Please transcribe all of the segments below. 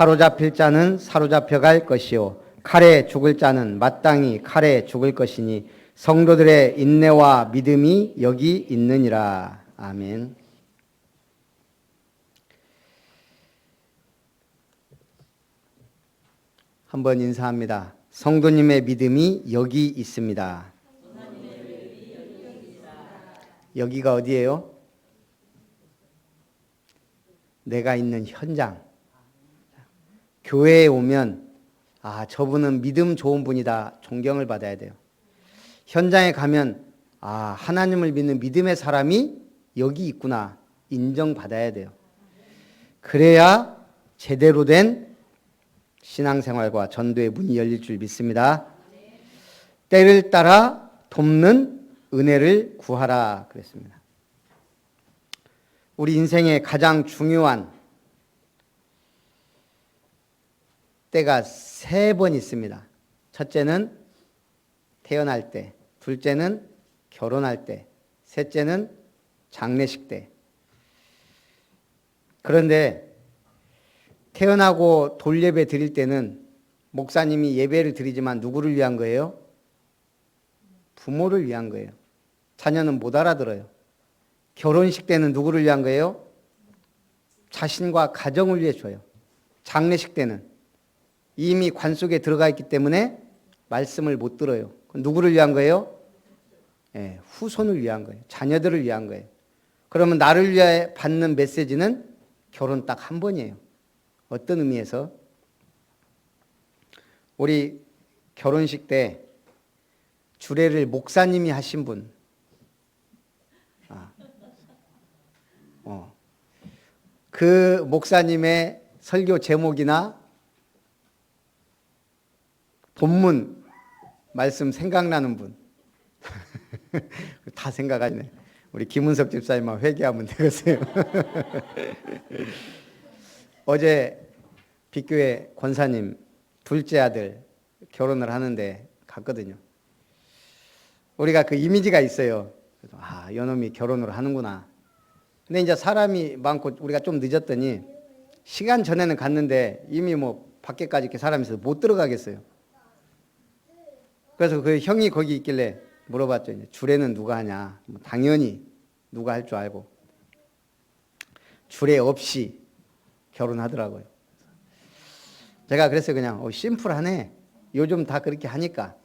사로잡힐 자는 사로잡혀갈 것이요 칼에 죽을 자는 마땅히 칼에 죽을 것이니 성도들의 인내와 믿음이 여기 있느니라. 아멘. 한번 인사합니다. 성도님의 믿음이 여기 있습니다. 여기가 어디예요? 내가 있는 현장. 교회에 오면 저분은 믿음 좋은 분이다. 존경을 받아야 돼요. 현장에 가면 하나님을 믿는 믿음의 사람이 여기 있구나. 인정받아야 돼요. 그래야 제대로 된 신앙생활과 전도의 문이 열릴 줄 믿습니다. 때를 따라 돕는 은혜를 구하라 그랬습니다. 우리 인생의 가장 중요한 때가 3번 있습니다. 첫째는 태어날 때, 둘째는 결혼할 때, 셋째는 장례식 때. 그런데 태어나고 돌예배 드릴 때는 목사님이 예배를 드리지만 누구를 위한 거예요? 부모를 위한 거예요. 자녀는 못 알아들어요. 결혼식 때는 누구를 위한 거예요? 자신과 가정을 위해 줘요. 장례식 때는 이미 관 속에 들어가 있기 때문에 말씀을 못 들어요. 누구를 위한 거예요? 후손을 위한 거예요. 자녀들을 위한 거예요. 그러면 나를 위해 받는 메시지는 결혼 딱 한 번이에요. 어떤 의미에서? 우리 결혼식 때 주례를 목사님이 하신 분, 그 목사님의 설교 제목이나 본문 말씀 생각나는 분. 다 생각하네. 우리 김은석 집사님만 회개하면 되겠어요. 어제 빅교회 권사님 둘째 아들 결혼을 하는데 갔거든요. 우리가 그 이미지가 있어요. 이놈이 결혼을 하는구나. 근데 이제 사람이 많고 우리가 좀 늦었더니 시간 전에는 갔는데 이미 밖에까지 이렇게 사람이 있어서 못 들어가겠어요. 그래서 그 형이 거기 있길래 물어봤죠. 주례는 누가 하냐? 당연히 누가 할 줄 알고. 주례 없이 결혼하더라고요. 제가 그래서 그냥 심플하네. 요즘 다 그렇게 하니까.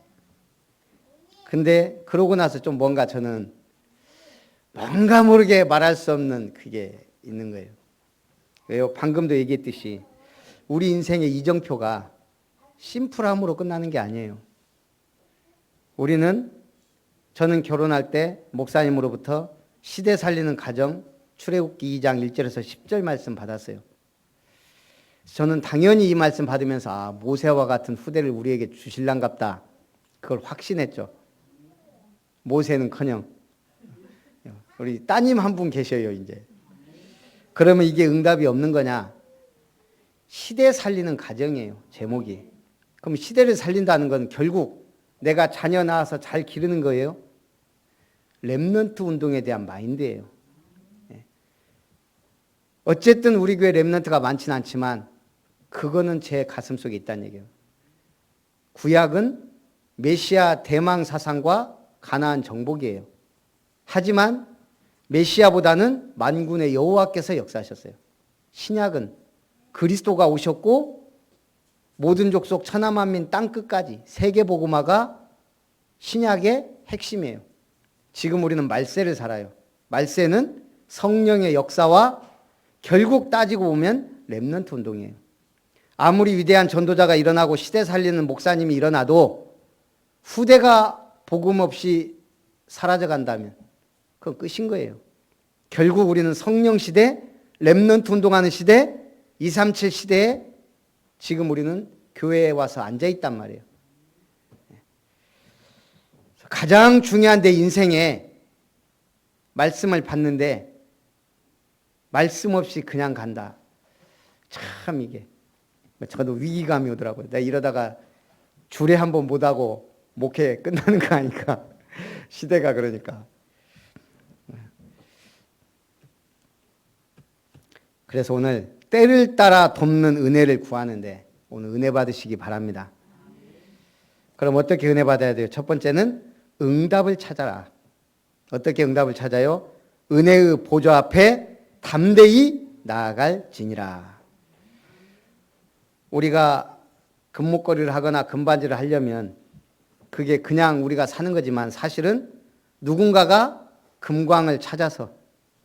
근데 그러고 나서 좀 저는 뭔가 모르게 말할 수 없는 그게 있는 거예요. 왜요? 방금도 얘기했듯이 우리 인생의 이정표가 심플함으로 끝나는 게 아니에요. 저는 결혼할 때 목사님으로부터 시대 살리는 가정 출애굽기 2장 1절에서 10절 말씀 받았어요. 저는 당연히 이 말씀 받으면서 모세와 같은 후대를 우리에게 주실랑갑다. 그걸 확신했죠. 모세는커녕 우리 따님 한 분 계셔요 이제. 그러면 이게 응답이 없는 거냐? 시대 살리는 가정이에요 제목이. 그럼 시대를 살린다는 건 결국 내가 자녀 낳아서 잘 기르는 거예요. 렘넌트 운동에 대한 마인드예요. 어쨌든 우리 교회 렘넌트가 많지는 않지만 그거는 제 가슴 속에 있다는 얘기예요. 구약은 메시아 대망 사상과 가나안 정복이에요. 하지만 메시아보다는 만군의 여호와께서 역사하셨어요. 신약은 그리스도가 오셨고 모든 족속 천하만민 땅끝까지 세계복음화가 신약의 핵심이에요. 지금 우리는 말세를 살아요. 말세는 성령의 역사와 결국 따지고 보면 렘넌트 운동이에요. 아무리 위대한 전도자가 일어나고 시대 살리는 목사님이 일어나도 후대가 복음 없이 사라져 간다면 그건 끝인 거예요. 결국 우리는 성령 시대, 렘넌트 운동하는 시대, 237 시대에 지금 우리는 교회에 와서 앉아있단 말이에요. 가장 중요한 내 인생에 말씀을 받는데 말씀 없이 그냥 간다. 참 이게 저도 위기감이 오더라고요. 내가 이러다가 주례 한번 못하고 목회 끝나는 거 아니까. 시대가 그러니까. 그래서 오늘 때를 따라 돕는 은혜를 구하는데 오늘 은혜 받으시기 바랍니다. 그럼 어떻게 은혜 받아야 돼요? 첫 번째는 응답을 찾아라. 어떻게 응답을 찾아요? 은혜의 보좌 앞에 담대히 나아갈지니라. 우리가 금목걸이를 하거나 금반지를 하려면 그게 그냥 우리가 사는 거지만 사실은 누군가가 금광을 찾아서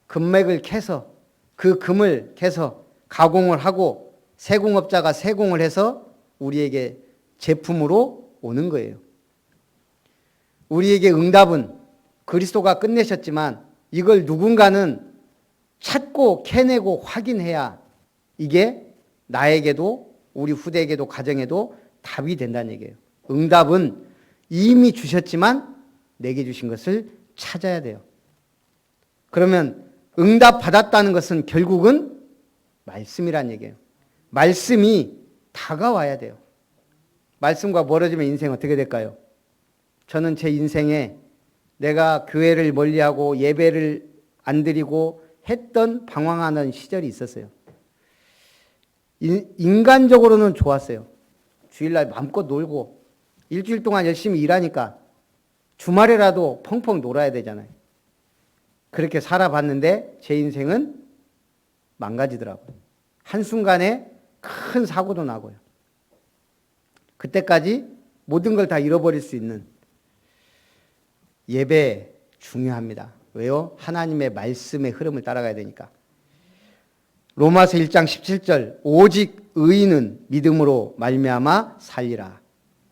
금맥을 캐서 그 금을 캐서 가공을 하고 세공업자가 세공을 해서 우리에게 제품으로 오는 거예요. 우리에게 응답은 그리스도가 끝내셨지만 이걸 누군가는 찾고 캐내고 확인해야 이게 나에게도 우리 후대에게도 가정에도 답이 된다는 얘기예요. 응답은 이미 주셨지만 내게 주신 것을 찾아야 돼요. 그러면 응답 받았다는 것은 결국은 말씀이란 얘기예요. 말씀이 다가와야 돼요. 말씀과 멀어지면 인생 어떻게 될까요? 저는 제 인생에 내가 교회를 멀리하고 예배를 안 드리고 했던 방황하는 시절이 있었어요. 인간적으로는 좋았어요. 주일날 마음껏 놀고 일주일 동안 열심히 일하니까 주말에라도 펑펑 놀아야 되잖아요. 그렇게 살아봤는데 제 인생은 망가지더라고요. 한순간에 큰 사고도 나고요. 그때까지 모든 걸 다 잃어버릴 수 있는 예배 중요합니다. 왜요? 하나님의 말씀의 흐름을 따라가야 되니까. 로마서 1장 17절 오직 의인은 믿음으로 말미암아 살리라.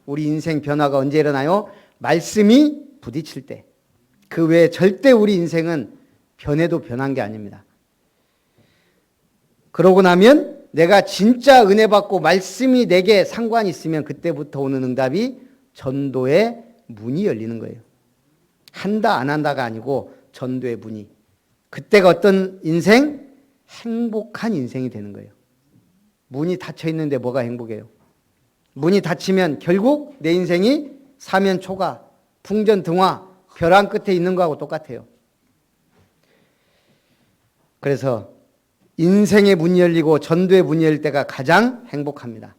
우리 인생 변화가 언제 일어나요? 말씀이 부딪힐 때. 그 외에 절대 우리 인생은 변해도 변한 게 아닙니다. 그러고 나면 내가 진짜 은혜 받고 말씀이 내게 상관이 있으면 그때부터 오는 응답이 전도의 문이 열리는 거예요. 한다 안 한다가 아니고 전도의 문이. 그때가 어떤 인생? 행복한 인생이 되는 거예요. 문이 닫혀 있는데 뭐가 행복해요? 문이 닫히면 결국 내 인생이 사면초가, 풍전등화, 벼랑 끝에 있는 거하고 똑같아요. 그래서 인생의 문이 열리고 전도의 문이 열릴 때가 가장 행복합니다.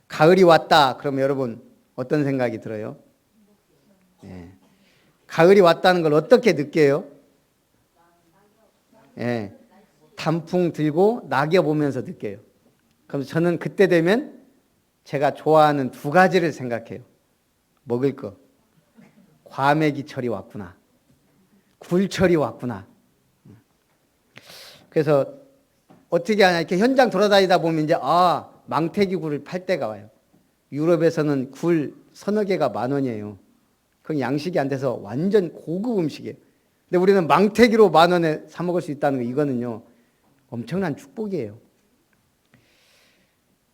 가을이 왔다 그러면 여러분 어떤 생각이 들어요? 예. 가을이 왔다는 걸 어떻게 느껴요? 예. 단풍 들고 낙엽 보면서 느껴요. 그럼 저는 그때 되면 제가 좋아하는 두 가지를 생각해요. 먹을 거. 과메기철이 왔구나. 굴철이 왔구나. 그래서 어떻게 하냐 이렇게 현장 돌아다니다 보면 이제 망태기 굴을 팔 때가 와요. 유럽에서는 굴 서너 개가 10,000원이에요. 그건 양식이 안 돼서 완전 고급 음식이에요. 근데 우리는 망태기로 10,000원에 사 먹을 수 있다는 거 이거는요 엄청난 축복이에요.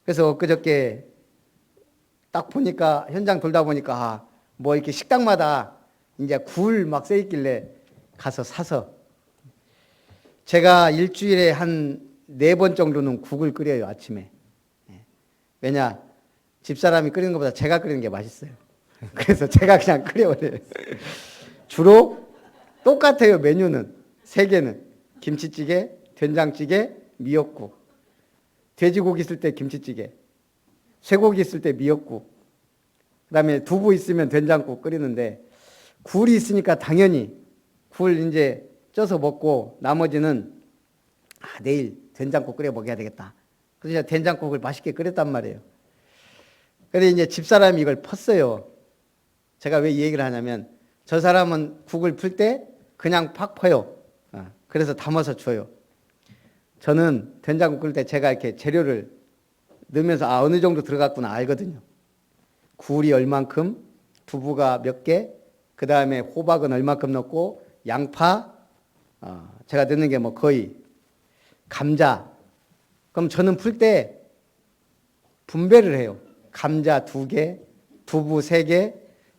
그래서 엊그저께 딱 보니까 현장 돌다 보니까 뭐 이렇게 식당마다 이제 굴 막 써 있길래 가서 사서 제가 일주일에 한 4번 정도는 국을 끓여요, 아침에. 왜냐, 집사람이 끓이는 것보다 제가 끓이는 게 맛있어요. 그래서 제가 그냥 끓여버려요. 주로 똑같아요, 메뉴는. 3개는. 김치찌개, 된장찌개, 미역국. 돼지고기 있을 때 김치찌개. 쇠고기 있을 때 미역국. 그 다음에 두부 있으면 된장국 끓이는데, 굴이 있으니까 당연히 굴 이제 쪄서 먹고 나머지는 내일 된장국 끓여 먹어야 되겠다. 그래서 제가 된장국을 맛있게 끓였단 말이에요. 그런데 이제 집사람이 이걸 펐어요. 제가 왜 이 얘기를 하냐면 저 사람은 국을 풀 때 그냥 팍 퍼요. 그래서 담아서 줘요. 저는 된장국 끓일 때 제가 이렇게 재료를 넣으면서 어느 정도 들어갔구나 알거든요. 굴이 얼만큼, 두부가 몇 개, 그 다음에 호박은 얼만큼 넣고 양파, 제가 넣는 게 뭐 거의 감자. 그럼 저는 풀 때 분배를 해요. 감자 2개, 두부 3개,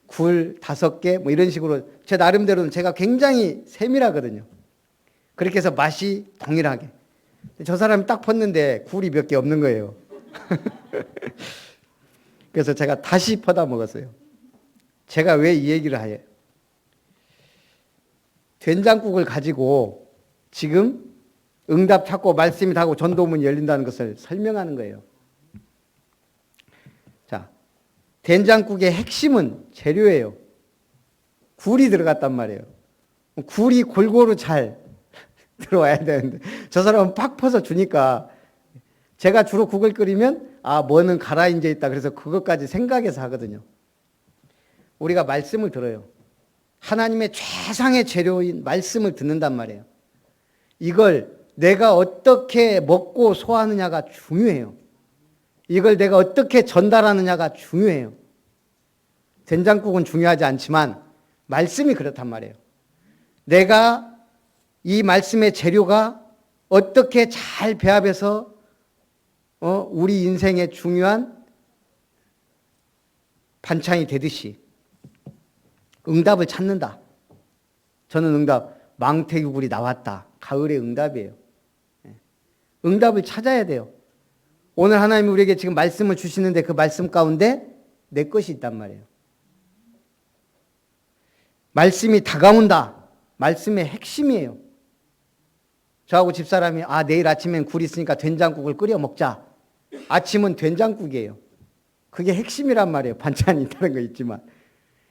굴 5개 뭐 이런 식으로 제 나름대로는 제가 굉장히 세밀하거든요. 그렇게 해서 맛이 동일하게. 저 사람이 딱 펐는데 굴이 몇 개 없는 거예요. 그래서 제가 다시 퍼다 먹었어요. 제가 왜 이 얘기를 해요? 된장국을 가지고 지금 응답 찾고 말씀이 닿고 전도문이 열린다는 것을 설명하는 거예요. 자, 된장국의 핵심은 재료예요. 굴이 들어갔단 말이에요. 굴이 골고루 잘 들어와야 되는데 저 사람은 팍 퍼서 주니까 제가 주로 국을 끓이면 뭐는 가라앉아 있다. 그래서 그것까지 생각해서 하거든요. 우리가 말씀을 들어요. 하나님의 최상의 재료인 말씀을 듣는단 말이에요. 이걸 내가 어떻게 먹고 소화하느냐가 중요해요. 이걸 내가 어떻게 전달하느냐가 중요해요. 된장국은 중요하지 않지만 말씀이 그렇단 말이에요. 내가 이 말씀의 재료가 어떻게 잘 배합해서 우리 인생의 중요한 반찬이 되듯이 응답을 찾는다. 저는 응답, 망태유굴이 나왔다. 가을의 응답이에요. 응답을 찾아야 돼요. 오늘 하나님이 우리에게 지금 말씀을 주시는데 그 말씀 가운데 내 것이 있단 말이에요. 말씀이 다가온다. 말씀의 핵심이에요. 저하고 집사람이 내일 아침엔 굴 있으니까 된장국을 끓여 먹자. 아침은 된장국이에요. 그게 핵심이란 말이에요. 반찬이 있다는 거 있지만.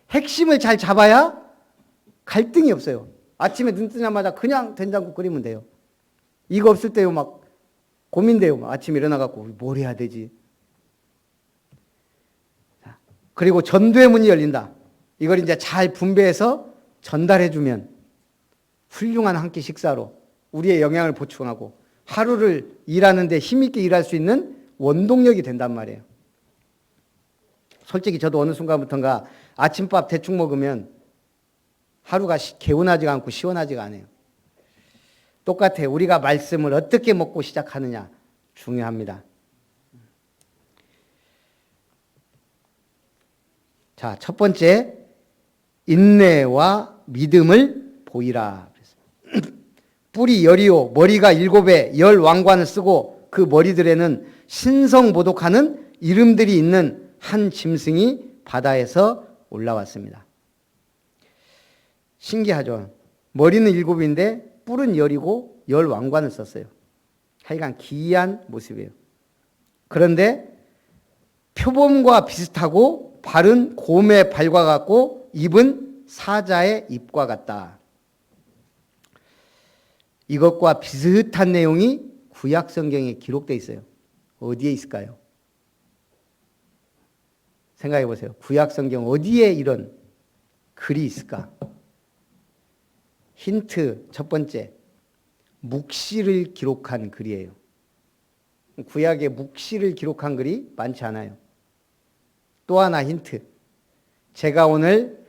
핵심을 잘 잡아야 갈등이 없어요. 아침에 눈 뜨자마자 그냥 된장국 끓이면 돼요. 이거 없을 때요 막 고민돼요. 아침에 일어나갖고 뭘 해야 되지? 그리고 전도의 문이 열린다. 이걸 이제 잘 분배해서 전달해주면 훌륭한 한 끼 식사로 우리의 영양을 보충하고 하루를 일하는데 힘있게 일할 수 있는 원동력이 된단 말이에요. 솔직히 저도 어느 순간부터인가 아침밥 대충 먹으면 하루가 개운하지가 않고 시원하지가 않아요. 똑같아요. 우리가 말씀을 어떻게 먹고 시작하느냐 중요합니다. 자, 첫 번째 인내와 믿음을 보이라. 뿔이 열이요 머리가 7에 10왕관을 쓰고 그 머리들에는 신성모독하는 이름들이 있는 한 짐승이 바다에서 올라왔습니다. 신기하죠. 머리는 7인데 뿔은 10이고 10왕관을 썼어요. 하여간 기이한 모습이에요. 그런데 표범과 비슷하고 발은 곰의 발과 같고 입은 사자의 입과 같다. 이것과 비슷한 내용이 구약 성경에 기록되어 있어요. 어디에 있을까요? 생각해 보세요. 구약 성경 어디에 이런 글이 있을까? 힌트 첫 번째, 묵시를 기록한 글이에요. 구약에 묵시를 기록한 글이 많지 않아요. 또 하나 힌트, 제가 오늘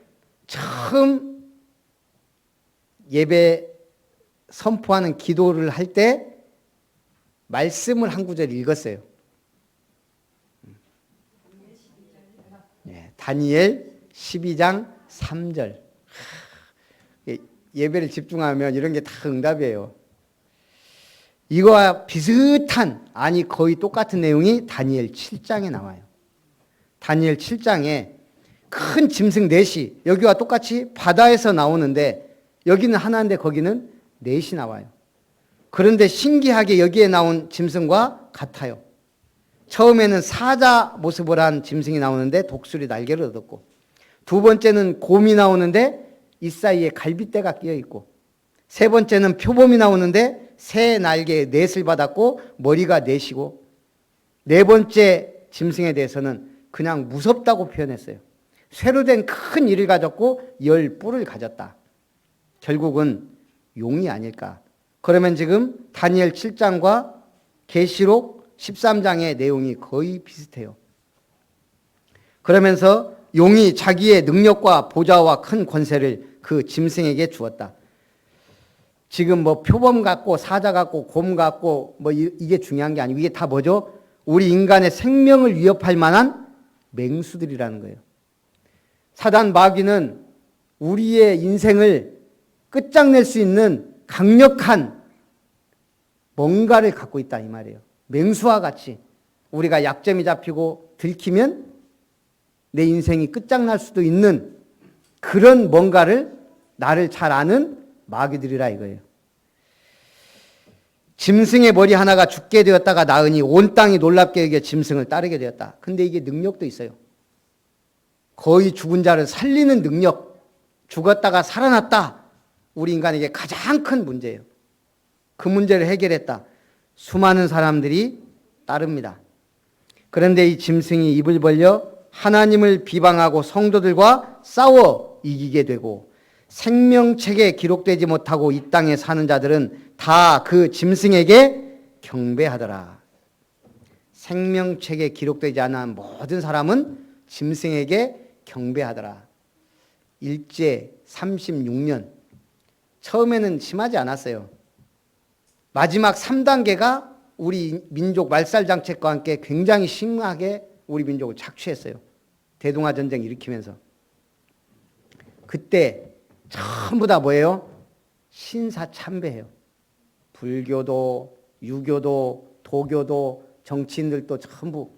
처음 예배 선포하는 기도를 할 때 말씀을 한 구절 읽었어요. 다니엘 12장 3절. 예배를 집중하면 이런 게 다 응답이에요. 이거와 비슷한, 아니 거의 똑같은 내용이 다니엘 7장에 나와요. 다니엘 7장에 큰 짐승 넷이 여기와 똑같이 바다에서 나오는데 여기는 하나인데 거기는 넷이 나와요. 그런데 신기하게 여기에 나온 짐승과 같아요. 처음에는 사자 모습을 한 짐승이 나오는데 독수리 날개를 얻었고, 두 번째는 곰이 나오는데 이 사이에 갈빗대가 끼어 있고, 세 번째는 표범이 나오는데 새 날개에 넷을 받았고 머리가 넷이고, 네 번째 짐승에 대해서는 그냥 무섭다고 표현했어요. 쇠로 된 큰 이를 가졌고 10뿔을 가졌다. 결국은 용이 아닐까. 그러면 지금 다니엘 7장과 계시록 13장의 내용이 거의 비슷해요. 그러면서 용이 자기의 능력과 보좌와 큰 권세를 그 짐승에게 주었다. 지금 뭐 표범 같고 사자 같고 곰 같고 뭐 이게 중요한 게 아니고 이게 다 뭐죠? 우리 인간의 생명을 위협할 만한 맹수들이라는 거예요. 사단 마귀는 우리의 인생을 끝장낼 수 있는 강력한 뭔가를 갖고 있다 이 말이에요. 맹수와 같이 우리가 약점이 잡히고 들키면 내 인생이 끝장날 수도 있는 그런 뭔가를 나를 잘 아는 마귀들이라 이거예요. 짐승의 머리 하나가 죽게 되었다가 나으니 온 땅이 놀랍게 여겨 짐승을 따르게 되었다. 근데 이게 능력도 있어요. 거의 죽은 자를 살리는 능력, 죽었다가 살아났다. 우리 인간에게 가장 큰 문제예요. 그 문제를 해결했다. 수많은 사람들이 따릅니다. 그런데 이 짐승이 입을 벌려 하나님을 비방하고 성도들과 싸워 이기게 되고 생명책에 기록되지 못하고 이 땅에 사는 자들은 다 그 짐승에게 경배하더라. 생명책에 기록되지 않은 모든 사람은 짐승에게 경배하더라. 일제 36년. 처음에는 심하지 않았어요. 마지막 3단계가 우리 민족 말살장책과 함께 굉장히 심하게 우리 민족을 착취했어요. 대동아전쟁 일으키면서. 그때 전부 다 뭐예요? 신사참배해요. 불교도, 유교도, 도교도, 정치인들도 전부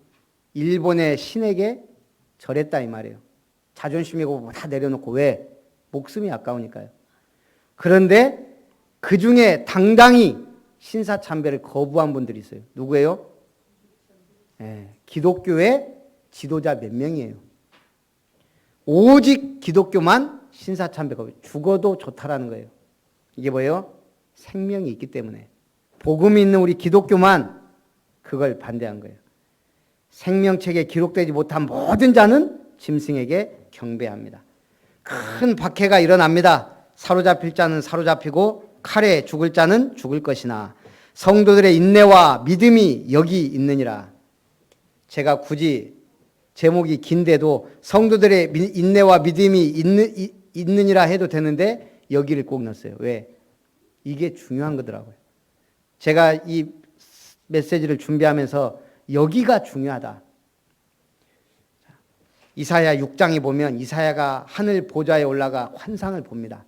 일본의 신에게 절했다 이 말이에요. 자존심이고 다 내려놓고. 왜? 목숨이 아까우니까요. 그런데 그 중에 당당히 신사참배를 거부한 분들이 있어요. 누구예요? 기독교의 지도자 몇 명이에요. 오직 기독교만 신사참배 거부. 죽어도 좋다라는 거예요. 이게 뭐예요? 생명이 있기 때문에. 복음이 있는 우리 기독교만 그걸 반대한 거예요. 생명책에 기록되지 못한 모든 자는 짐승에게 경배합니다. 큰 박해가 일어납니다. 사로잡힐 자는 사로잡히고 칼에 죽을 자는 죽을 것이나 성도들의 인내와 믿음이 여기 있느니라. 제가 굳이 제목이 긴데도 성도들의 인내와 믿음이 있느니라 해도 되는데 여기를 꼭 넣었어요. 왜? 이게 중요한 거더라고요. 제가 이 메시지를 준비하면서 여기가 중요하다. 이사야 6장에 보면 이사야가 하늘 보좌에 올라가 환상을 봅니다.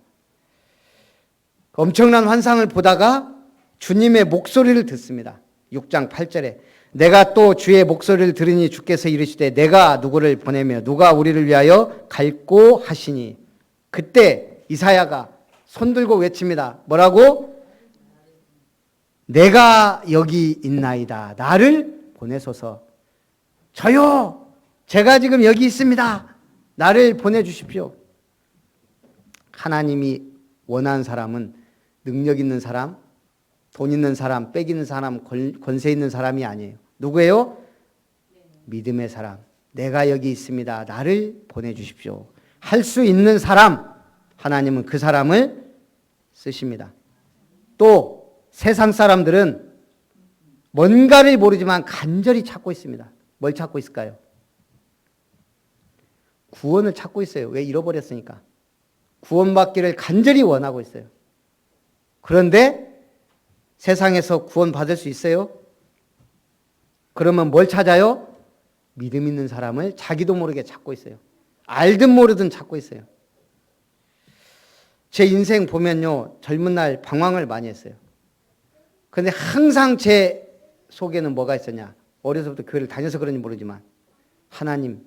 엄청난 환상을 보다가 주님의 목소리를 듣습니다. 6장 8절에 내가 또 주의 목소리를 들으니 주께서 이르시되 내가 누구를 보내며 누가 우리를 위하여 갈고 하시니. 그때 이사야가 손들고 외칩니다. 뭐라고? 내가 여기 있나이다. 나를 보내소서. 저요, 제가 지금 여기 있습니다. 나를 보내주십시오. 하나님이 원하는 사람은 능력 있는 사람, 돈 있는 사람, 빽 있는 사람, 권세 있는 사람이 아니에요. 누구예요? 믿음의 사람. 내가 여기 있습니다. 나를 보내주십시오. 할 수 있는 사람, 하나님은 그 사람을 쓰십니다. 또 세상 사람들은 뭔가를 모르지만 간절히 찾고 있습니다. 뭘 찾고 있을까요? 구원을 찾고 있어요. 왜? 잃어버렸으니까. 구원받기를 간절히 원하고 있어요. 그런데 세상에서 구원받을 수 있어요? 그러면 뭘 찾아요? 믿음 있는 사람을 자기도 모르게 찾고 있어요. 알든 모르든 찾고 있어요. 제 인생 보면요, 젊은 날 방황을 많이 했어요. 그런데 항상 제 속에는 뭐가 있었냐? 어려서부터 교회를 다녀서 그런지 모르지만 하나님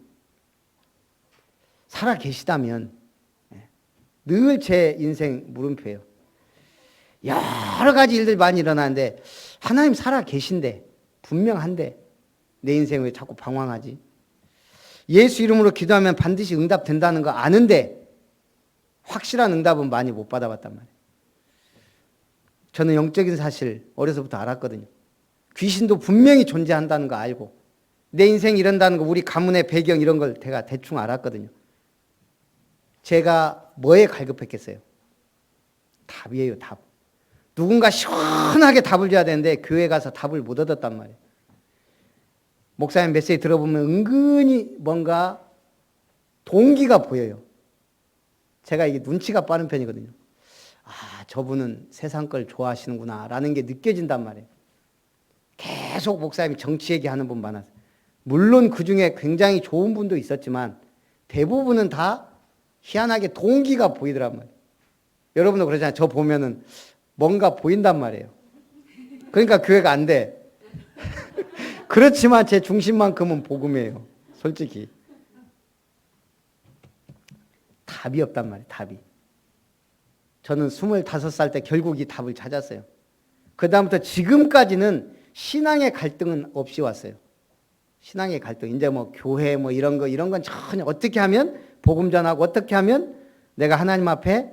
살아 계시다면, 늘 제 인생 물음표예요. 여러 가지 일들 많이 일어나는데 하나님 살아 계신데, 분명한데 내 인생 왜 자꾸 방황하지? 예수 이름으로 기도하면 반드시 응답된다는 거 아는데 확실한 응답은 많이 못 받아봤단 말이에요. 저는 영적인 사실 어려서부터 알았거든요. 귀신도 분명히 존재한다는 거 알고 내 인생이 이런다는 거, 우리 가문의 배경 이런 걸 제가 대충 알았거든요. 제가 뭐에 갈급했겠어요? 답이에요, 답. 누군가 시원하게 답을 줘야 되는데 교회 가서 답을 못 얻었단 말이에요. 목사님 메시지 들어보면 은근히 뭔가 동기가 보여요. 제가 이게 눈치가 빠른 편이거든요. 아, 저분은 세상 걸 좋아하시는구나 라는 게 느껴진단 말이에요. 계속 목사님이 정치 얘기하는 분 많았어요. 물론 그 중에 굉장히 좋은 분도 있었지만 대부분은 다 희한하게 동기가 보이더란 말이에요. 여러분도 그러잖아요. 저 보면은 뭔가 보인단 말이에요. 그러니까 교회가 안 돼. 그렇지만 제 중심만큼은 복음이에요. 솔직히. 답이 없단 말이에요. 답이. 저는 25살 때 결국 이 답을 찾았어요. 그다음부터 지금까지는 신앙의 갈등은 없이 왔어요. 신앙의 갈등. 이제 뭐 교회 뭐 이런 건 전혀 어떻게 하면 복음 전하고 어떻게 하면 내가 하나님 앞에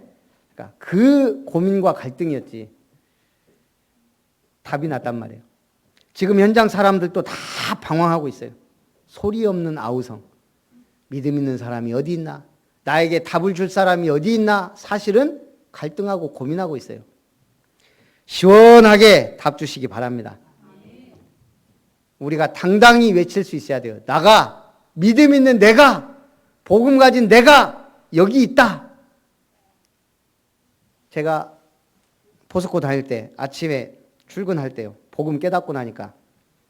그러니까 그 고민과 갈등이었지. 답이 났단 말이에요. 지금 현장 사람들도 다 방황하고 있어요. 소리 없는 아우성. 믿음 있는 사람이 어디 있나? 나에게 답을 줄 사람이 어디 있나? 사실은 갈등하고 고민하고 있어요. 시원하게 답 주시기 바랍니다. 우리가 당당히 외칠 수 있어야 돼요. 나가, 믿음 있는 내가, 복음 가진 내가 여기 있다. 제가 포스코 다닐 때 아침에 출근할 때요. 복음 깨닫고 나니까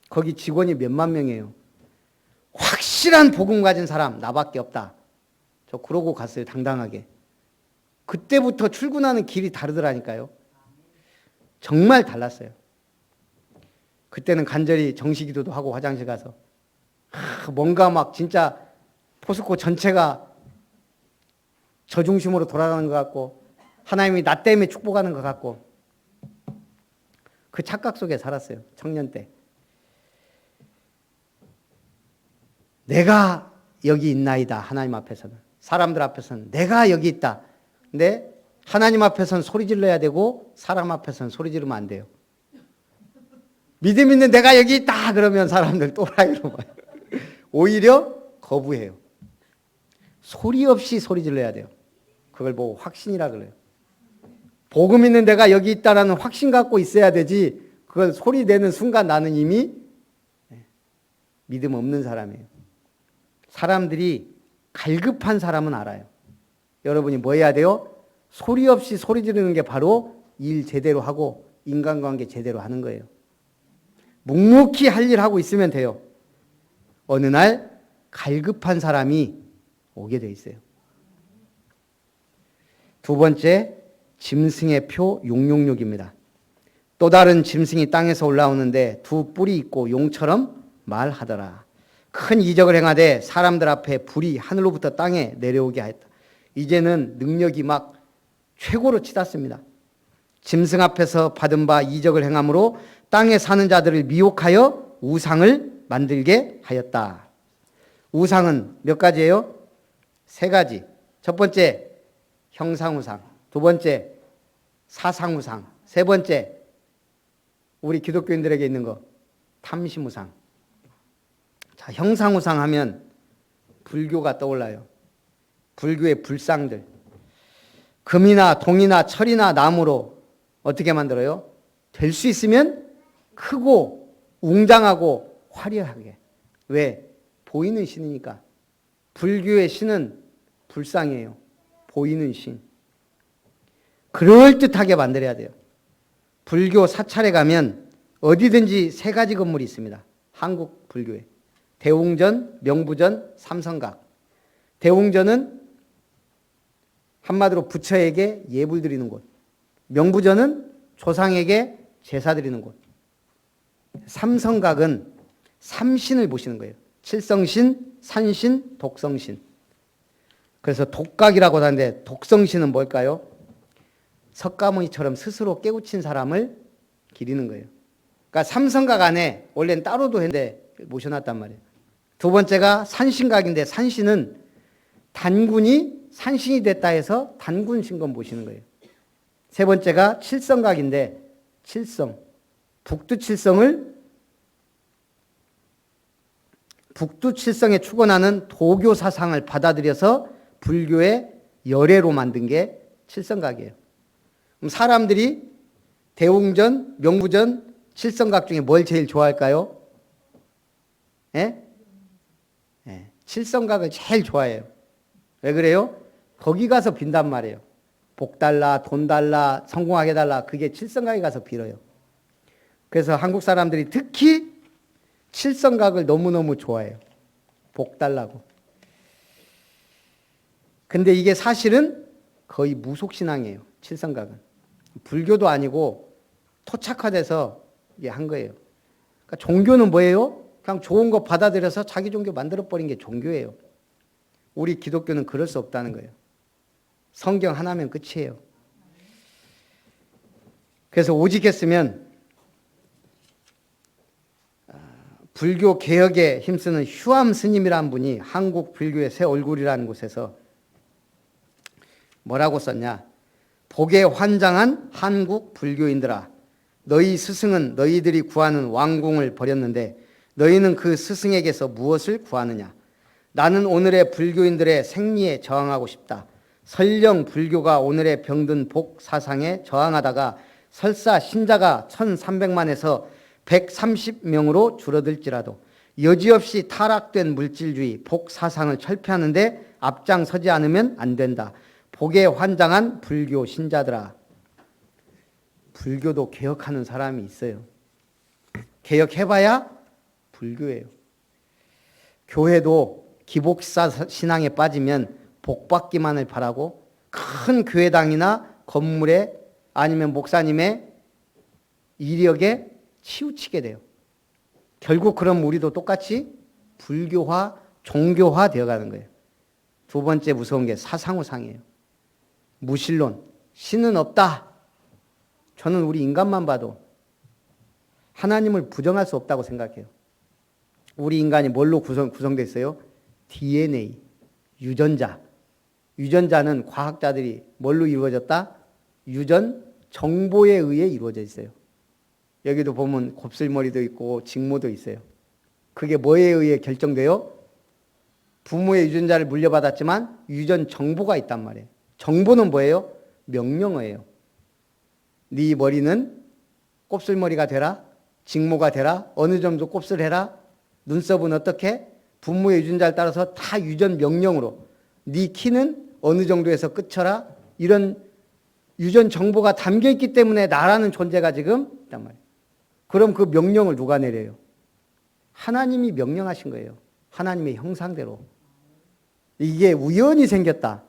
거기 직원이 몇만 명이에요. 확실한 복음 가진 사람 나밖에 없다. 저 그러고 갔어요. 당당하게. 그때부터 출근하는 길이 다르더라니까요. 정말 달랐어요. 그때는 간절히 정시기도도 하고 화장실 가서 뭔가 막 진짜 포스코 전체가 저 중심으로 돌아가는 것 같고 하나님이 나 때문에 축복하는 것 같고 그 착각 속에 살았어요. 청년 때. 내가 여기 있나이다. 하나님 앞에서는. 사람들 앞에서는 내가 여기 있다. 근데 하나님 앞에서는 소리 질러야 되고 사람 앞에서는 소리 지르면 안 돼요. 믿음 있는 내가 여기 있다 그러면 사람들 또라이로 봐요. 오히려 거부해요. 소리 없이 소리 질러야 돼요. 그걸 보고 확신이라 그래요. 복음 있는 내가 여기 있다라는 확신 갖고 있어야 되지 그걸 소리 내는 순간 나는 이미 믿음 없는 사람이에요. 사람들이 갈급한 사람은 알아요. 여러분이 뭐 해야 돼요? 소리 없이 소리 지르는 게 바로 일 제대로 하고 인간관계 제대로 하는 거예요. 묵묵히 할 일 하고 있으면 돼요. 어느 날 갈급한 사람이 오게 돼 있어요. 두 번째, 짐승의 표 666입니다. 또 다른 짐승이 땅에서 올라오는데 두 뿔이 있고 용처럼 말하더라. 큰 이적을 행하되 사람들 앞에 불이 하늘로부터 땅에 내려오게 하였다. 이제는 능력이 막 최고로 치닫습니다. 짐승 앞에서 받은 바 이적을 행함으로 땅에 사는 자들을 미혹하여 우상을 만들게 하였다. 우상은 몇 가지예요? 세 가지. 첫 번째, 형상우상. 두 번째, 사상우상. 세 번째, 우리 기독교인들에게 있는 거, 탐심우상. 자, 형상우상 하면 불교가 떠올라요. 불교의 불상들. 금이나 동이나 철이나 나무로 어떻게 만들어요? 될 수 있으면 크고 웅장하고 화려하게. 왜? 보이는 신이니까. 불교의 신은 불상이에요. 보이는 신. 그럴듯하게 만들어야 돼요. 불교 사찰에 가면 어디든지 세 가지 건물이 있습니다. 한국 불교에. 대웅전, 명부전, 삼성각. 대웅전은 한마디로 부처에게 예불 드리는 곳. 명부전은 조상에게 제사 드리는 곳. 삼성각은 삼신을 보시는 거예요. 칠성신, 산신, 독성신. 그래서 독각이라고 하는데 독성신은 뭘까요? 석가모니처럼 스스로 깨우친 사람을 기리는 거예요. 그러니까 삼성각 안에 원래는 따로도 했는데 모셔놨단 말이에요. 두 번째가 산신각인데 산신은 단군이 산신이 됐다 해서 단군 신검 보시는 거예요. 세 번째가 칠성각인데 칠성, 북두칠성에 축원하는 도교 사상을 받아들여서 불교의 열애로 만든 게 칠성각이에요. 그럼 사람들이 대웅전, 명부전, 칠성각 중에 뭘 제일 좋아할까요? 예? 예, 칠성각을 제일 좋아해요. 왜 그래요? 거기 가서 빈단 말이에요. 복 달라, 돈 달라, 성공하게 달라. 그게 칠성각에 가서 빌어요. 그래서 한국 사람들이 특히 칠성각을 너무너무 좋아해요. 복 달라고. 근데 이게 사실은 거의 무속신앙이에요. 칠성각은. 불교도 아니고 토착화돼서 이게 한 거예요. 그러니까 종교는 뭐예요? 그냥 좋은 거 받아들여서 자기 종교 만들어버린 게 종교예요. 우리 기독교는 그럴 수 없다는 거예요. 성경 하나면 끝이에요. 그래서 오직 했으면 불교 개혁에 힘쓰는 휴암 스님이라는 분이 한국 불교의 새 얼굴이라는 곳에서 뭐라고 썼냐? 복에 환장한 한국 불교인들아, 너희 스승은 너희들이 구하는 왕궁을 버렸는데 너희는 그 스승에게서 무엇을 구하느냐? 나는 오늘의 불교인들의 생리에 저항하고 싶다. 설령 불교가 오늘의 병든 복 사상에 저항하다가 설사 신자가 1300만에서 130명으로 줄어들지라도 여지없이 타락된 물질주의, 복 사상을 철폐하는데 앞장서지 않으면 안 된다. 복에 환장한 불교 신자들아. 불교도 개혁하는 사람이 있어요. 개혁해봐야 불교예요. 교회도 기복사 신앙에 빠지면 복받기만을 바라고 큰 교회당이나 건물에 아니면 목사님의 이력에 치우치게 돼요. 결국 그럼 우리도 똑같이 불교화, 종교화 되어가는 거예요. 두 번째 무서운 게 사상우상이에요. 무신론, 신은 없다. 저는 우리 인간만 봐도 하나님을 부정할 수 없다고 생각해요. 우리 인간이 뭘로 구성되어 있어요? DNA, 유전자. 유전자는 과학자들이 뭘로 이루어졌다? 유전 정보에 의해 이루어져 있어요. 여기도 보면 곱슬머리도 있고 직모도 있어요. 그게 뭐에 의해 결정돼요? 부모의 유전자를 물려받았지만 유전 정보가 있단 말이에요. 정보는 뭐예요? 명령어예요. 네 머리는 곱슬머리가 되라, 직모가 되라, 어느 정도 곱슬해라, 눈썹은 어떻게? 부모의 유전자를 따라서 다 유전 명령으로 네 키는 어느 정도에서 끝쳐라, 이런 유전 정보가 담겨있기 때문에 나라는 존재가 지금 있단 말이에요. 그럼 그 명령을 누가 내려요? 하나님이 명령하신 거예요. 하나님의 형상대로. 이게 우연히 생겼다.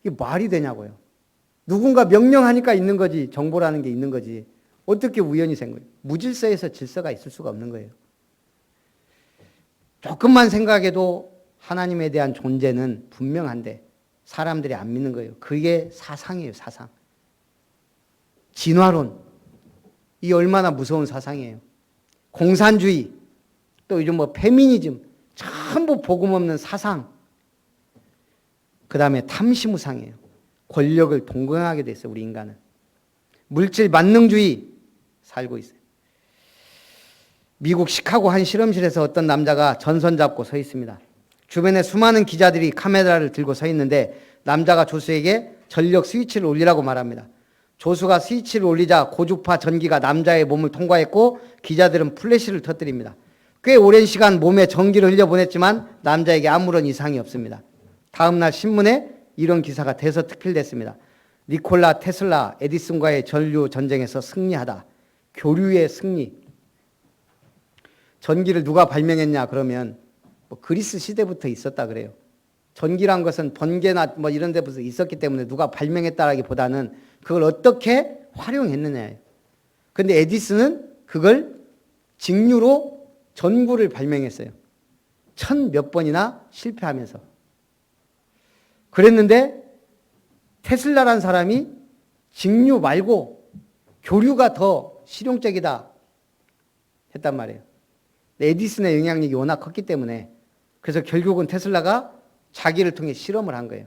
이게 말이 되냐고요. 누군가 명령하니까 있는 거지, 정보라는 게 있는 거지. 어떻게 우연히 생긴 거예요? 무질서에서 질서가 있을 수가 없는 거예요. 조금만 생각해도 하나님에 대한 존재는 분명한데 사람들이 안 믿는 거예요. 그게 사상이에요, 사상. 진화론. 이 얼마나 무서운 사상이에요. 공산주의, 또 요즘 뭐 페미니즘, 전부 복음 없는 사상. 그 다음에 탐심우상이에요. 권력을 동경하게 됐어요, 우리 인간은. 물질 만능주의 살고 있어요. 미국 시카고 한 실험실에서 어떤 남자가 전선 잡고 서 있습니다. 주변에 수많은 기자들이 카메라를 들고 서 있는데 남자가 조수에게 전력 스위치를 올리라고 말합니다. 조수가 스위치를 올리자 고주파 전기가 남자의 몸을 통과했고 기자들은 플래시를 터뜨립니다. 꽤 오랜 시간 몸에 전기를 흘려보냈지만 남자에게 아무런 이상이 없습니다. 다음날 신문에 이런 기사가 대서특필됐습니다. 니콜라 테슬라 에디슨과의 전류 전쟁에서 승리하다. 교류의 승리. 전기를 누가 발명했냐 그러면 뭐 그리스 시대부터 있었다 그래요. 전기란 것은 번개나 뭐 이런 데부터 있었기 때문에 누가 발명했다라기보다는 그걸 어떻게 활용했느냐예요. 근데 에디슨은 그걸 직류로 전구를 발명했어요. 1000몇 번이나 실패하면서. 그랬는데 테슬라란 사람이 직류 말고 교류가 더 실용적이다 했단 말이에요. 에디슨의 영향력이 워낙 컸기 때문에 그래서 결국은 테슬라가 자기를 통해 실험을 한 거예요.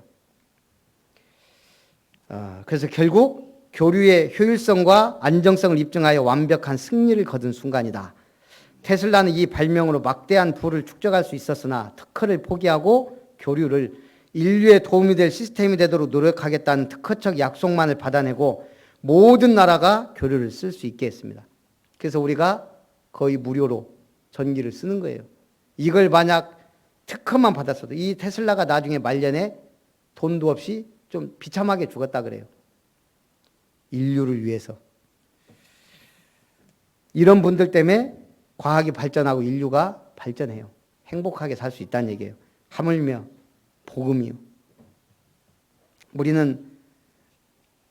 그래서 결국 교류의 효율성과 안정성을 입증하여 완벽한 승리를 거둔 순간이다. 테슬라는 이 발명으로 막대한 부를 축적할 수 있었으나 특허를 포기하고 교류를 인류에 도움이 될 시스템이 되도록 노력하겠다는 특허적 약속만을 받아내고 모든 나라가 교류를 쓸 수 있게 했습니다. 그래서 우리가 거의 무료로 전기를 쓰는 거예요. 이걸 만약 특허만 받았어도 이 테슬라가 나중에 말년에 돈도 없이 좀 비참하게 죽었다 그래요. 인류를 위해서. 이런 분들 때문에 과학이 발전하고 인류가 발전해요. 행복하게 살 수 있다는 얘기예요. 하물며 복음이요. 우리는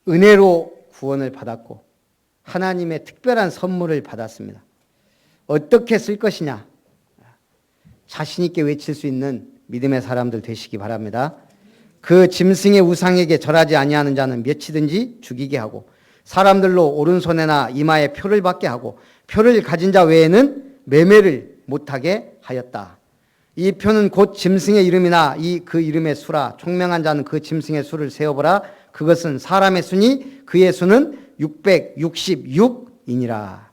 은혜로 구원을 받았고 하나님의 특별한 선물을 받았습니다. 어떻게 쓸 것이냐? 자신 있게 외칠 수 있는 믿음의 사람들 되시기 바랍니다. 그 짐승의 우상에게 절하지 아니하는 자는 몇이든지 죽이게 하고 사람들로 오른손에나 이마에 표를 받게 하고 표를 가진 자 외에는 매매를 못하게 하였다. 이 표는 곧 짐승의 이름이나 그 이름의 수라. 총명한 자는 그 짐승의 수를 세어보라. 그것은 사람의 수니 그의 수는 666이니라.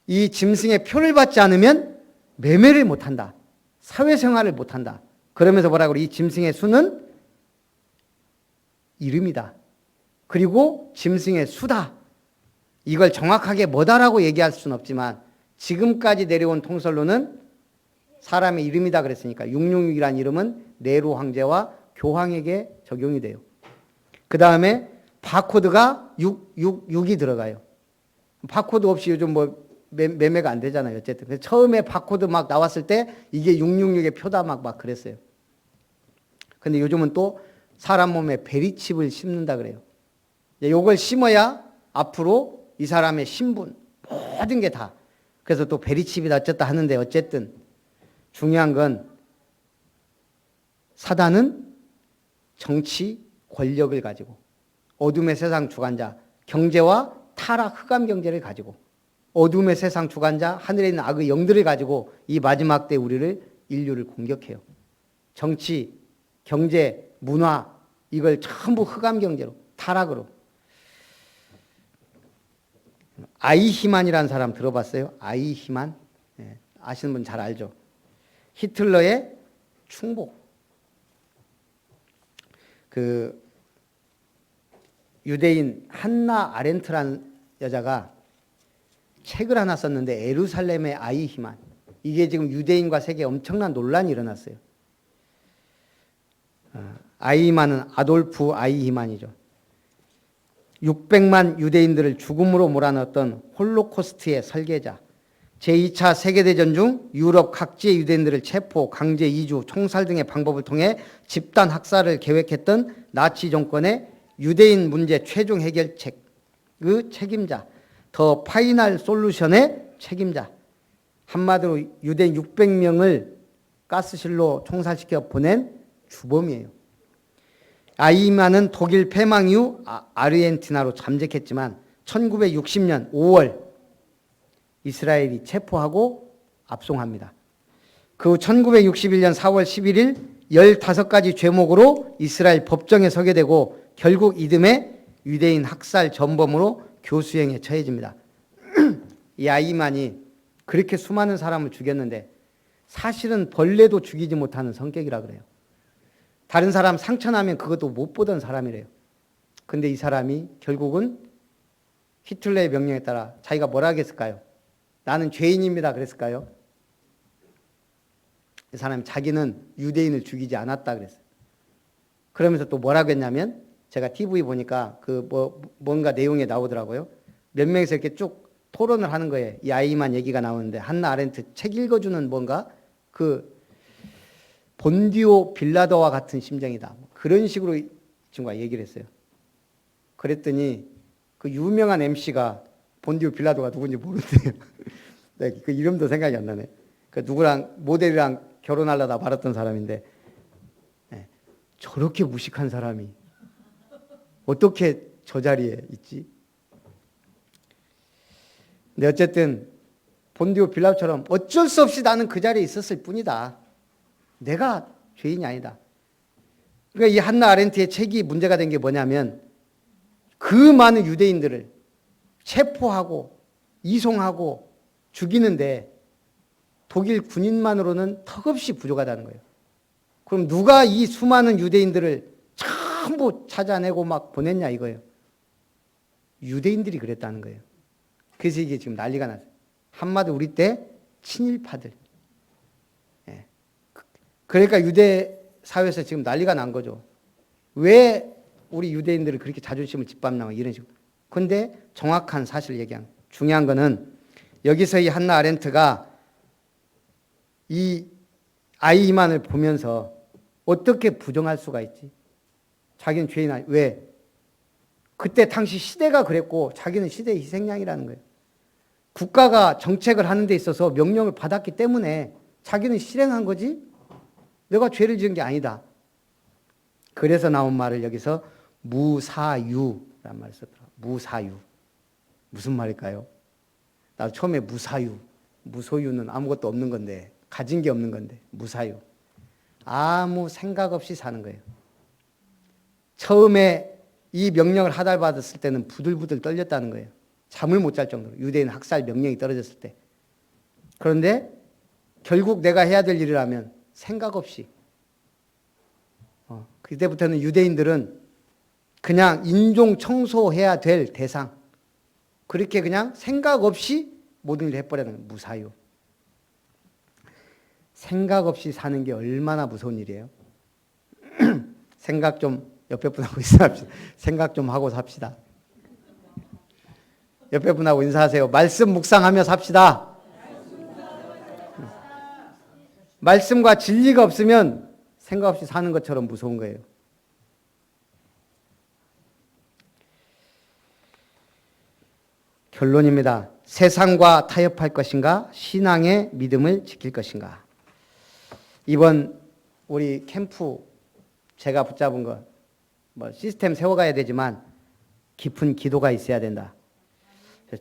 이 짐승의 표를 받지 않으면 매매를 못한다. 사회생활을 못한다. 그러면서 뭐라고 그래? 이 짐승의 수는 이름이다. 그리고 짐승의 수다. 이걸 정확하게 뭐다라고 얘기할 수는 없지만 지금까지 내려온 통설로는 사람의 이름이다 그랬으니까 666이라는 이름은 네로 황제와 교황에게 적용이 돼요. 그 다음에 바코드가 666이 들어가요. 바코드 없이 요즘 뭐 매매가 안 되잖아요. 어쨌든 처음에 바코드 막 나왔을 때 이게 666의 표다 막 그랬어요. 근데 요즘은 또 사람 몸에 베리칩을 심는다 그래요. 이걸 심어야 앞으로 이 사람의 신분 모든 게 다. 그래서 또 베리칩이다 어쨌다 하는데 어쨌든 중요한 건 사단은 정치 권력을 가지고 어둠의 세상 주관자 경제와 타락 흑암 경제를 가지고 어둠의 세상 주관자 하늘에 있는 악의 영들을 가지고 이 마지막 때 인류를 공격해요. 정치, 경제, 문화 이걸 전부 흑암 경제로 타락으로. 아이히만이라는 사람 들어봤어요? 아이히만? 네, 아시는 분 잘 알죠? 히틀러의 충복. 그 유대인 한나 아렌트라는 여자가 책을 하나 썼는데 에루살렘의 아이히만. 이게 지금 유대인과 세계에 엄청난 논란이 일어났어요. 아이히만은 아돌프 아이히만이죠. 600만 유대인들을 죽음으로 몰아넣었던 홀로코스트의 설계자. 제2차 세계대전 중 유럽 각지의 유대인들을 체포, 강제 이주, 총살 등의 방법을 통해 집단 학살을 계획했던 나치 정권의 유대인 문제 최종 해결책의 책임자. 더 파이널 솔루션의 책임자. 한마디로 유대인 600명을 가스실로 총살시켜 보낸 주범이에요. 아이히만은 독일 패망 이후 아르헨티나로 잠적했지만 1960년 5월 이스라엘이 체포하고 압송합니다. 그 후 1961년 4월 11일 15가지 죄목으로 이스라엘 법정에 서게 되고 결국 이듬해 유대인 학살 전범으로 교수형에 처해집니다. 이 아이히만이 그렇게 수많은 사람을 죽였는데 사실은 벌레도 죽이지 못하는 성격이라 그래요. 다른 사람 상처나면 그것도 못 보던 사람이래요. 근데 이 사람이 결국은 히틀러의 명령에 따라 자기가 뭐라 하겠을까요? 나는 죄인입니다 그랬을까요? 이 사람이 자기는 유대인을 죽이지 않았다 그랬어요. 그러면서 또 뭐라고 했냐면 제가 TV 보니까 뭔가 내용에 나오더라고요. 몇 명이서 이렇게 쭉 토론을 하는 거예요. 이 아이히만 얘기가 나오는데 한나 아렌트 책 읽어주는 뭔가 본디오 빌라도와 같은 심정이다. 그런 식으로 이 친구가 얘기를 했어요. 그랬더니 그 유명한 MC가 본디오 빌라도가 누군지 모르는데요. 네, 그 이름도 생각이 안 나네. 그 누구랑 모델이랑 결혼하려다 말았던 사람인데 네, 저렇게 무식한 사람이 어떻게 저 자리에 있지? 근데 어쨌든 본디오 빌라도처럼 어쩔 수 없이 나는 그 자리에 있었을 뿐이다. 내가 죄인이 아니다. 그러니까 이 한나 아렌트의 책이 문제가 된 게 뭐냐면 그 많은 유대인들을 체포하고 이송하고 죽이는데 독일 군인만으로는 턱없이 부족하다는 거예요. 그럼 누가 이 수많은 유대인들을 전부 찾아내고 막 보냈냐 이거예요. 유대인들이 그랬다는 거예요. 그래서 이게 지금 난리가 났어요. 한마디 우리 때 친일파들. 그러니까 유대 사회에서 지금 난리가 난 거죠. 왜 우리 유대인들을 그렇게 자존심을 짓밟나 이런 식으로. 그런데 정확한 사실을 얘기한 중요한 거는 여기서 이 한나 아렌트가 이 아이히만을 보면서 어떻게 부정할 수가 있지? 자기는 죄인 아니 왜? 그때 당시 시대가 그랬고 자기는 시대의 희생양이라는 거예요. 국가가 정책을 하는 데 있어서 명령을 받았기 때문에 자기는 실행한 거지 내가 죄를 지은 게 아니다. 그래서 나온 말을 여기서 무사유라는 말을 썼더라고요. 무사유. 무슨 말일까요? 나 처음에 무사유, 무소유는 아무것도 없는 건데, 가진 게 없는 건데, 무사유. 아무 생각 없이 사는 거예요. 처음에 이 명령을 하달받았을 때는 부들부들 떨렸다는 거예요. 잠을 못 잘 정도로. 유대인 학살 명령이 떨어졌을 때. 그런데 결국 내가 해야 될 일이라면 생각 없이. 그때부터는 유대인들은 그냥 인종 청소해야 될 대상. 그렇게 그냥 생각 없이 모든 일을 해버리는 거예요. 무사유. 생각 없이 사는 게 얼마나 무서운 일이에요. 생각 좀 옆에 분하고 인사합시다. 생각 좀 하고 삽시다. 옆에 분하고 인사하세요. 말씀 묵상하며 삽시다. 말씀과 진리가 없으면 생각 없이 사는 것처럼 무서운 거예요. 결론입니다. 세상과 타협할 것인가? 신앙의 믿음을 지킬 것인가? 이번 우리 캠프 제가 붙잡은 거 시스템 세워가야 되지만 깊은 기도가 있어야 된다.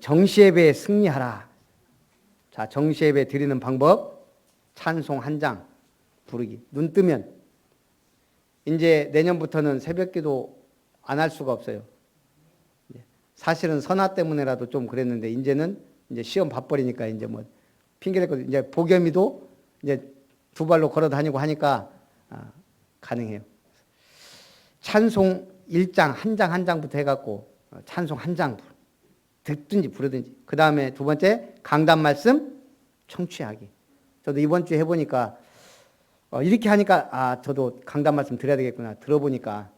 정시예배에 승리하라. 자, 정시예배 드리는 방법 찬송 한 장 부르기. 눈 뜨면 이제 내년부터는 새벽기도 안 할 수가 없어요. 사실은 선화 때문에라도 좀 그랬는데 이제는 이제 시험 봐버리니까 이제 뭐 핑계를 거 이제 보겸이도 이제 두 발로 걸어 다니고 하니까 가능해요. 찬송 1장 한 장 한 장부터 해갖고 찬송 한 장 듣든지 부르든지. 그 다음에 두 번째 강단 말씀 청취하기. 저도 이번 주에 해보니까 이렇게 하니까 저도 강단 말씀 드려야 되겠구나. 들어보니까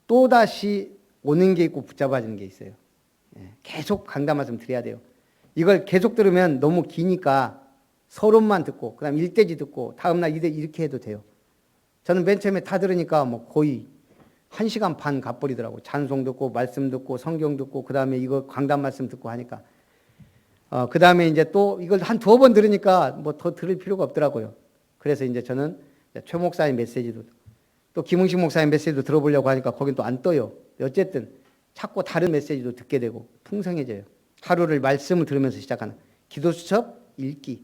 또다시 오는 게 있고 붙잡아지는 게 있어요. 계속 강단 말씀 드려야 돼요. 이걸 계속 들으면 너무 기니까 서론만 듣고 그 다음 1대지 듣고 다음날 2대 이렇게 해도 돼요. 저는 맨 처음에 다 들으니까 뭐 거의 1시간 반 가버리더라고. 찬송 듣고 말씀 듣고 성경 듣고 그 다음에 이거 강단 말씀 듣고 하니까 그 다음에 이제 또 이걸 한 2번 들으니까 뭐 더 들을 필요가 없더라고요. 그래서 이제 저는 최 목사님 메시지도 또 김웅식 목사님 메시지도 들어보려고 하니까 거긴 또 안 떠요. 어쨌든 자꾸 다른 메시지도 듣게 되고 풍성해져요. 하루를 말씀을 들으면서 시작하는 기도 수첩 읽기.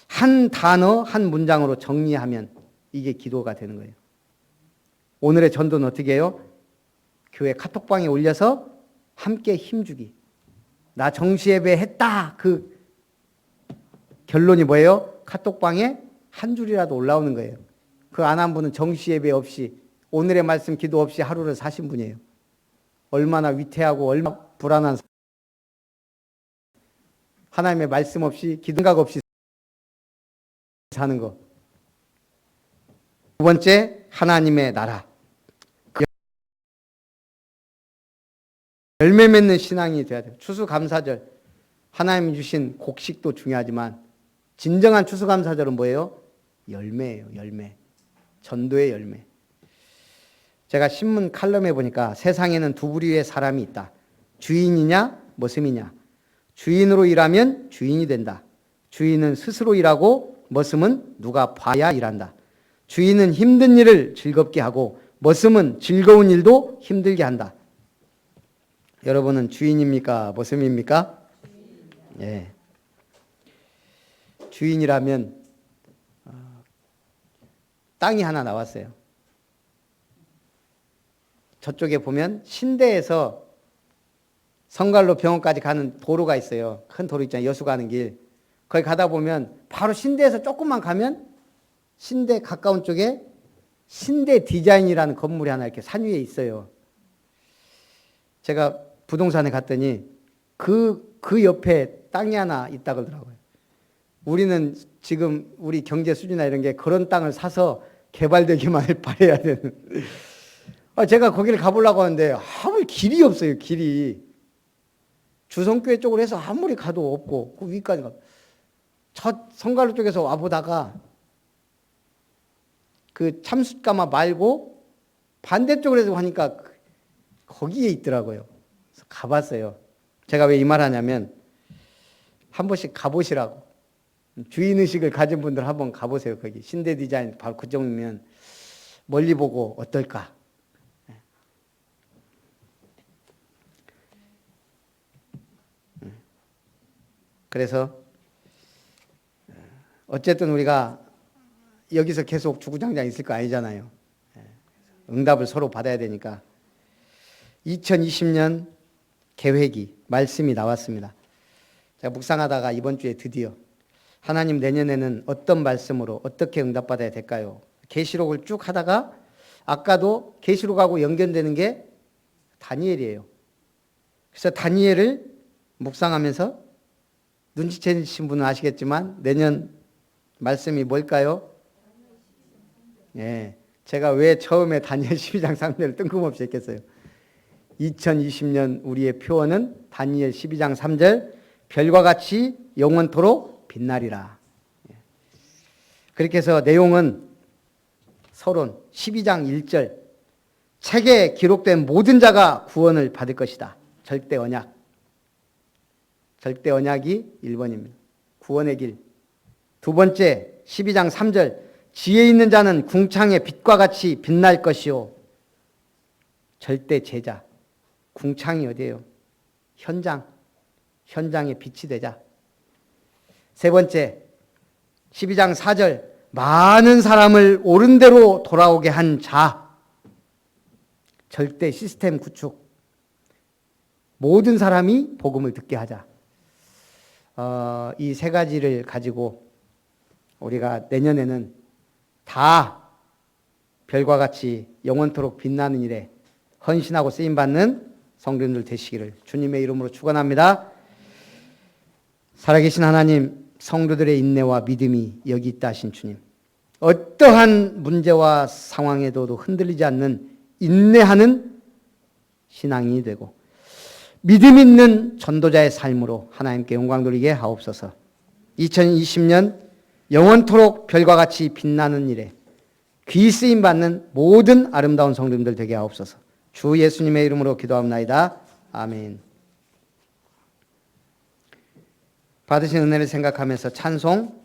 한 단어 한 문장으로 정리하면 이게 기도가 되는 거예요. 오늘의 전도는 어떻게 해요? 교회 카톡방에 올려서 함께 힘주기. 나 정시예배 했다. 그 결론이 뭐예요? 카톡방에 한 줄이라도 올라오는 거예요. 그 안 한 분은 정시예배 없이 오늘의 말씀 기도 없이 하루를 사신 분이에요. 얼마나 위태하고 얼마나 불안한 하나님의 말씀 없이 기도각 없이 사는 거. 두 번째 하나님의 나라. 열매 맺는 신앙이 돼야 돼요. 추수감사절 하나님이 주신 곡식도 중요하지만 진정한 추수감사절은 뭐예요? 열매예요. 열매. 전도의 열매. 제가 신문 칼럼에 보니까 세상에는 두 부류의 사람이 있다. 주인이냐 머슴이냐. 주인으로 일하면 주인이 된다. 주인은 스스로 일하고 머슴은 누가 봐야 일한다. 주인은 힘든 일을 즐겁게 하고 머슴은 즐거운 일도 힘들게 한다. 여러분은 주인입니까? 머슴입니까? 예. 주인이라면 땅이 하나 나왔어요. 저쪽에 보면 신대에서 성갈로 병원까지 가는 도로가 있어요. 큰 도로 있잖아요. 여수 가는 길. 거기 가다 보면 바로 신대에서 조금만 가면 신대 가까운 쪽에 신대 디자인이라는 건물이 하나 이렇게 산 위에 있어요. 제가 부동산에 갔더니 그 옆에 땅이 하나 있다 그러더라고요. 우리는 지금 우리 경제 수준이나 이런 게 그런 땅을 사서 개발되기만을 바라야 되는. 제가 거기를 가보려고 하는데 아무리 길이 없어요. 길이. 주성교회 쪽으로 해서 아무리 가도 없고 그 위까지 가. 저 성갈로 쪽에서 와보다가 그 참숯가마 말고 반대쪽으로 해서 하니까 거기에 있더라고요. 그래서 가봤어요. 제가 왜 이 말 하냐면 한 번씩 가보시라고. 주인의식을 가진 분들 한번 가보세요. 거기 신대 디자인 바로 그쪽이면 멀리 보고 어떨까. 그래서 어쨌든 우리가 여기서 계속 주구장창 있을 거 아니잖아요. 응답을 서로 받아야 되니까 2020년 계획이 말씀이 나왔습니다. 제가 묵상하다가 이번 주에 드디어 하나님 내년에는 어떤 말씀으로 어떻게 응답받아야 될까요? 계시록을 쭉 하다가 아까도 계시록하고 연결되는 게 다니엘이에요. 그래서 다니엘을 묵상하면서 눈치채신 분은 아시겠지만 내년 말씀이 뭘까요? 예, 제가 왜 처음에 다니엘 12장 3절을 뜬금없이 했겠어요. 2020년 우리의 표어는 다니엘 12장 3절 별과 같이 영원토록 빛나리라. 그렇게 해서 내용은 서론 12장 1절 책에 기록된 모든 자가 구원을 받을 것이다. 절대 언약. 절대 언약이 1번입니다. 구원의 길. 두 번째 12장 3절 지혜 있는 자는 궁창의 빛과 같이 빛날 것이요. 절대 제자. 궁창이 어디예요? 현장의 빛이 되자. 세 번째 12장 4절 많은 사람을 옳은 대로 돌아오게 한 자. 절대 시스템 구축. 모든 사람이 복음을 듣게 하자. 이 세 가지를 가지고 우리가 내년에는 다 별과 같이 영원토록 빛나는 일에 헌신하고 쓰임받는 성도님들 되시기를 주님의 이름으로 축원합니다. 살아계신 하나님, 성도들의 인내와 믿음이 여기 있다 하신 주님, 어떠한 문제와 상황에도 흔들리지 않는 인내하는 신앙인이 되고 믿음 있는 전도자의 삶으로 하나님께 영광 돌리게 하옵소서. 2020년 영원토록 별과 같이 빛나는 일에 귀 쓰임 받는 모든 아름다운 성도님들 되게 하옵소서. 주 예수님의 이름으로 기도합나이다. 아멘. 받으신 은혜를 생각하면서 찬송